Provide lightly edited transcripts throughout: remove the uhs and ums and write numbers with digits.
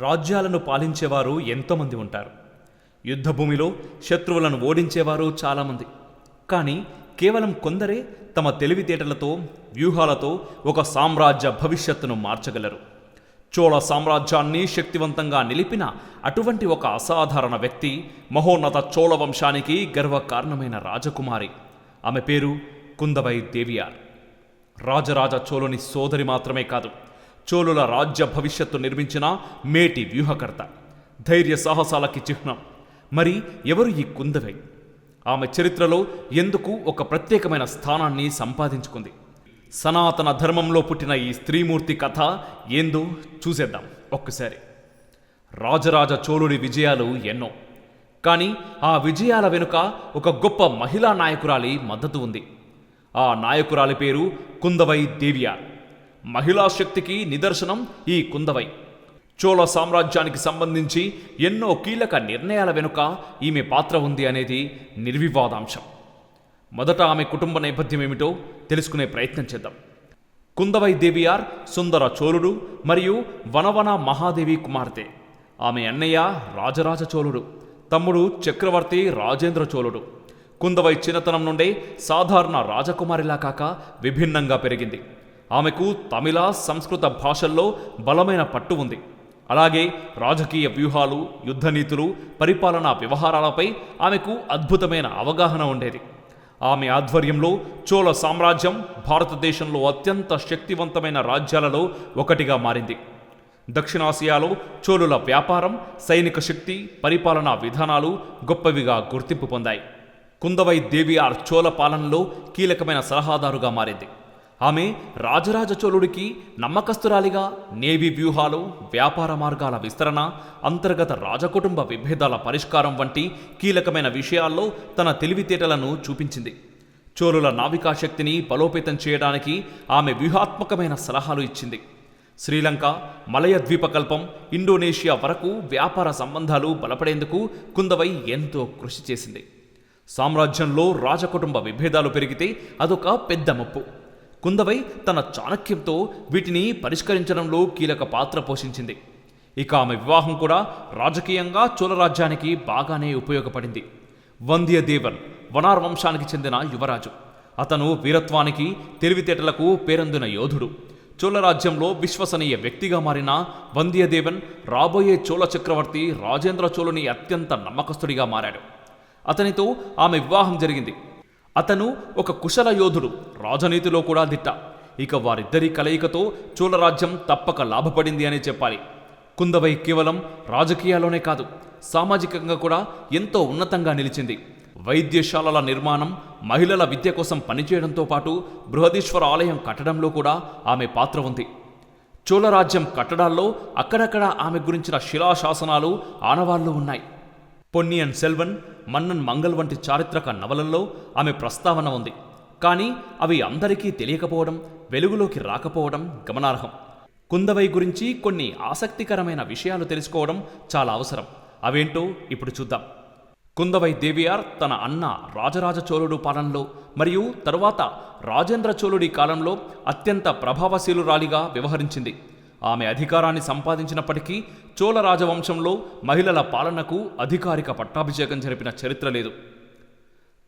రాజ్యాలను పాలించేవారు ఎంతోమంది ఉంటారు. యుద్ధభూమిలో శత్రువులను ఓడించేవారు చాలామంది. కానీ కేవలం కొందరే తమ తెలివితేటలతో, వ్యూహాలతో ఒక సామ్రాజ్య భవిష్యత్తును మార్చగలరు. చోళ సామ్రాజ్యాన్ని శక్తివంతంగా నిలిపిన అటువంటి ఒక అసాధారణ వ్యక్తి మహోన్నత చోళ వంశానికి గర్వకారణమైన రాజకుమారి. ఆమె పేరు కుందవై దేవియార్. రాజరాజ చోళుని సోదరి మాత్రమే కాదు, చోళుల రాజ్య భవిష్యత్తు నిర్మించిన మేటి వ్యూహకర్త, ధైర్య సాహసాలకి చిహ్నం. మరి ఎవరు ఈ కుందవై? ఆమె చరిత్రలో ఎందుకు ఒక ప్రత్యేకమైన స్థానాన్ని సంపాదించుకుంది? సనాతన ధర్మంలో పుట్టిన ఈ స్త్రీమూర్తి కథ ఏందో చూసేద్దాం ఒక్కసారి. రాజరాజ చోళుడి విజయాలు ఎన్నో, కానీ ఆ విజయాల వెనుక ఒక గొప్ప మహిళా నాయకురాలి మద్దతు ఉంది. ఆ నాయకురాలి పేరు కుందవై దేవియార్. మహిళా శక్తికి నిదర్శనం ఈ కుందవై. చోళ సామ్రాజ్యానికి సంబంధించి ఎన్నో కీలక నిర్ణయాల వెనుక ఈమె పాత్ర ఉంది అనేది నిర్వివాదాంశం. మొదట ఆమె కుటుంబ నేపథ్యం ఏమిటో తెలుసుకునే ప్రయత్నం చేద్దాం. కుందవై దేవియార్ సుందర చోళుడు మరియు వనవన మహాదేవి కుమార్తె. ఆమె అన్నయ్య రాజరాజ చోళుడు, తమ్ముడు చక్రవర్తి రాజేంద్ర చోళుడు. కుందవై చిన్నతనం నుండే సాధారణ రాజకుమారిలా కాక విభిన్నంగా పెరిగింది. ఆమెకు తమిళ, సంస్కృత భాషల్లో బలమైన పట్టు ఉంది. అలాగే రాజకీయ వ్యూహాలు, యుద్ధనీతులు, పరిపాలనా వ్యవహారాలపై ఆమెకు అద్భుతమైన అవగాహన ఉండేది. ఆమె ఆధ్వర్యంలో చోళ సామ్రాజ్యం భారతదేశంలో అత్యంత శక్తివంతమైన రాజ్యాలలో ఒకటిగా మారింది. దక్షిణాసియాలో చోళుల వ్యాపారం, సైనిక శక్తి, పరిపాలనా విధానాలు గొప్పవిగా గుర్తింపు పొందాయి. కుందవై దేవియార్ చోళ పాలనలో కీలకమైన సలహాదారుగా మారింది. ఆమె రాజరాజ చోళుడికి నమ్మకస్తురాలిగా నేవీ వ్యూహాలు, వ్యాపార మార్గాల విస్తరణ, అంతర్గత రాజకుటుంబ విభేదాల పరిష్కారం వంటి కీలకమైన విషయాల్లో తన తెలివితేటలను చూపించింది. చోళుల నావికాశక్తిని బలోపేతం చేయడానికి ఆమె వ్యూహాత్మకమైన సలహాలు ఇచ్చింది. శ్రీలంక, మలయ ద్వీపకల్పం, ఇండోనేషియా వరకు వ్యాపార సంబంధాలు బలపడేందుకు కుందవై ఎంతో కృషి చేసింది. సామ్రాజ్యంలో రాజకుటుంబ విభేదాలు పెరిగితే అదొక పెద్ద ముప్పు. కుందవై తన చాణక్యంతో వీటిని పరిష్కరించడంలో కీలక పాత్ర పోషించింది. ఇక ఆమె వివాహం కూడా రాజకీయంగా చోళరాజ్యానికి బాగానే ఉపయోగపడింది. వంద్యదేవన్ వనార్ వంశానికి చెందిన యువరాజు. అతను వీరత్వానికి, తెలివితేటలకు పేరొందిన యోధుడు. చోళరాజ్యంలో విశ్వసనీయ వ్యక్తిగా మారిన వంద్యదేవన్ రాబోయే చోళ చక్రవర్తి రాజేంద్ర చోళుని అత్యంత నమ్మకస్తుడిగా మారాడు. అతనితో ఆమె వివాహం జరిగింది. అతను ఒక కుశల యోధుడు, రాజనీతిలో కూడా దిట్ట. ఇక వారిద్దరి కలయికతో చోళరాజ్యం తప్పక లాభపడింది అనే చెప్పాలి. కుందవై కేవలం రాజకీయాల్లోనే కాదు, సామాజికంగా కూడా ఎంతో ఉన్నతంగా నిలిచింది. వైద్యశాలల నిర్మాణం, మహిళల విద్య కోసం పనిచేయడంతో పాటు బృహదీశ్వర ఆలయం కట్టడంలో కూడా ఆమె పాత్ర ఉంది. చోళరాజ్యం కట్టడాల్లో అక్కడక్కడ ఆమె గురించిన శిలాశాసనాలు, ఆనవాళ్లు ఉన్నాయి. పొన్నియన్ సెల్వన్, మన్నన్ మంగల్ వంటి చారిత్రక నవలల్లో ఆమె ప్రస్తావన ఉంది. కానీ అవి అందరికీ తెలియకపోవడం, వెలుగులోకి రాకపోవడం గమనార్హం. కుందవై గురించి కొన్ని ఆసక్తికరమైన విషయాలు తెలుసుకోవడం చాలా అవసరం. అవేంటో ఇప్పుడు చూద్దాం. కుందవై దేవియార్ తన అన్న రాజరాజ చోళుడు పాలనలో మరియు తరువాత రాజేంద్ర చోళుడి కాలంలో అత్యంత ప్రభావశీలురాలిగా వ్యవహరించింది. ఆమె అధికారాన్ని సంపాదించినప్పటికీ చోళ రాజవంశంలో మహిళల పాలనకు అధికారిక పట్టాభిషేకం జరిపిన చరిత్ర లేదు.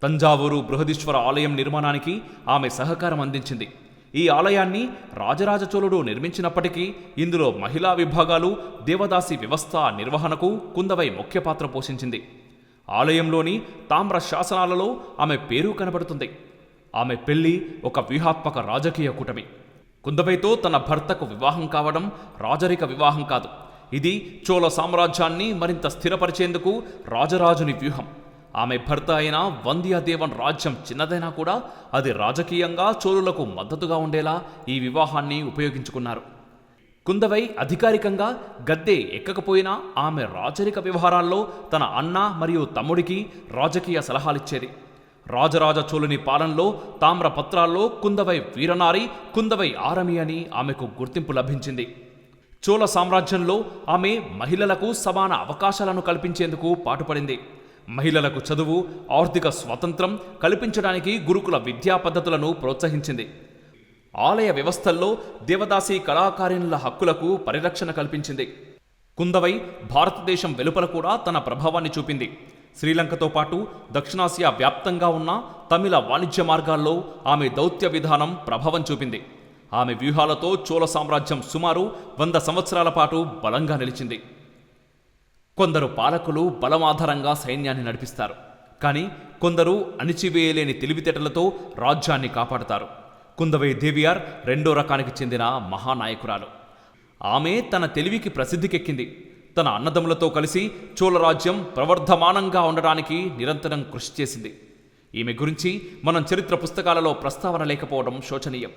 తంజావూరు బృహదీశ్వర ఆలయం నిర్మాణానికి ఆమె సహకారం అందించింది. ఈ ఆలయాన్ని రాజరాజ చోళుడు నిర్మించినప్పటికీ ఇందులో మహిళా విభాగాలు, దేవదాసి వ్యవస్థ నిర్వహణకు కుందవై ముఖ్య పాత్ర పోషించింది. ఆలయంలోని తామ్ర శాసనాలలో ఆమె పేరు కనబడుతుంది. ఆమె పెళ్లి ఒక వ్యూహాత్మక రాజకీయ కూటమి. కుందవైతో తన భర్తకు వివాహం కావడం రాజరిక వివాహం కాదు. ఇది చోళ సామ్రాజ్యాన్ని మరింత స్థిరపరిచేందుకు రాజరాజుని వ్యూహం. ఆమె భర్త అయిన వంద్యదేవన్ రాజ్యం చిన్నదైనా కూడా అది రాజకీయంగా చోళులకు మద్దతుగా ఉండేలా ఈ వివాహాన్ని ఉపయోగించుకున్నారు. కుందవై అధికారికంగా గద్దె ఎక్కకపోయినా ఆమె రాజరిక వ్యవహారాల్లో తన అన్న మరియు తమ్ముడికి రాజకీయ సలహాలిచ్చేది. రాజరాజ చోళుని పాలనలో తామ్రపత్రాల్లో కుందవై వీరనారి, కుందవై ఆరమి అని ఆమెకు గుర్తింపు లభించింది. చోళ సామ్రాజ్యంలో ఆమె మహిళలకు సమాన అవకాశాలను కల్పించేందుకు పాటుపడింది. మహిళలకు చదువు, ఆర్థిక స్వాతంత్రం కల్పించడానికి గురుకుల విద్యా పద్ధతులను ప్రోత్సహించింది. ఆలయ వ్యవస్థల్లో దేవదాసి కళాకారిణుల హక్కులకు పరిరక్షణ కల్పించింది. కుందవై భారతదేశం వెలుపల కూడా తన ప్రభావాన్ని చూపింది. శ్రీలంకతో పాటు దక్షిణాసియా వ్యాప్తంగా ఉన్న తమిళ వాణిజ్య మార్గాల్లో ఆమె దౌత్య విధానం ప్రభావం చూపింది. ఆమె వ్యూహాలతో చోళ సామ్రాజ్యం సుమారు 100 సంవత్సరాల పాటు బలంగా నిలిచింది. కొందరు పాలకులు బలమాధారంగా సైన్యాన్ని నడిపిస్తారు, కానీ కొందరు అణిచివేయలేని తెలివితేటలతో రాజ్యాన్ని కాపాడుతారు. కుందవై దేవియార్ రెండో రకానికి చెందిన మహానాయకురాలు. ఆమె తన తెలివికి ప్రసిద్ధికెక్కింది. తన అన్నదమ్ములతో కలిసి చోళరాజ్యం ప్రవర్ధమానంగా ఉండడానికి నిరంతరం కృషి చేసింది. ఈమె గురించి మనం చరిత్ర పుస్తకాలలో ప్రస్తావన లేకపోవడం శోచనీయం.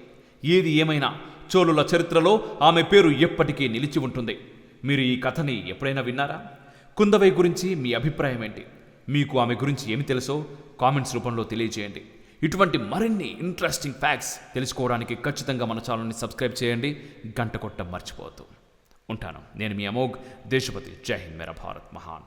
ఏది ఏమైనా చోళుల చరిత్రలో ఆమె పేరు ఎప్పటికీ నిలిచి ఉంటుంది. మీరు ఈ కథని ఎప్పుడైనా విన్నారా? కుందవై గురించి మీ అభిప్రాయం ఏంటి? మీకు ఆమె గురించి ఏమి తెలుసో కామెంట్స్ రూపంలో తెలియజేయండి. ఇటువంటి మరిన్ని ఇంట్రెస్టింగ్ ఫ్యాక్ట్స్ తెలుసుకోవడానికి ఖచ్చితంగా మన ఛానల్ని సబ్స్క్రైబ్ చేయండి. గంట కొట్టడం మర్చిపోవద్దు. ఉంటాను. నేను మీ అమోఘ్ దేశపతి. జై హింద్. మేరా భారత్ మహాన్.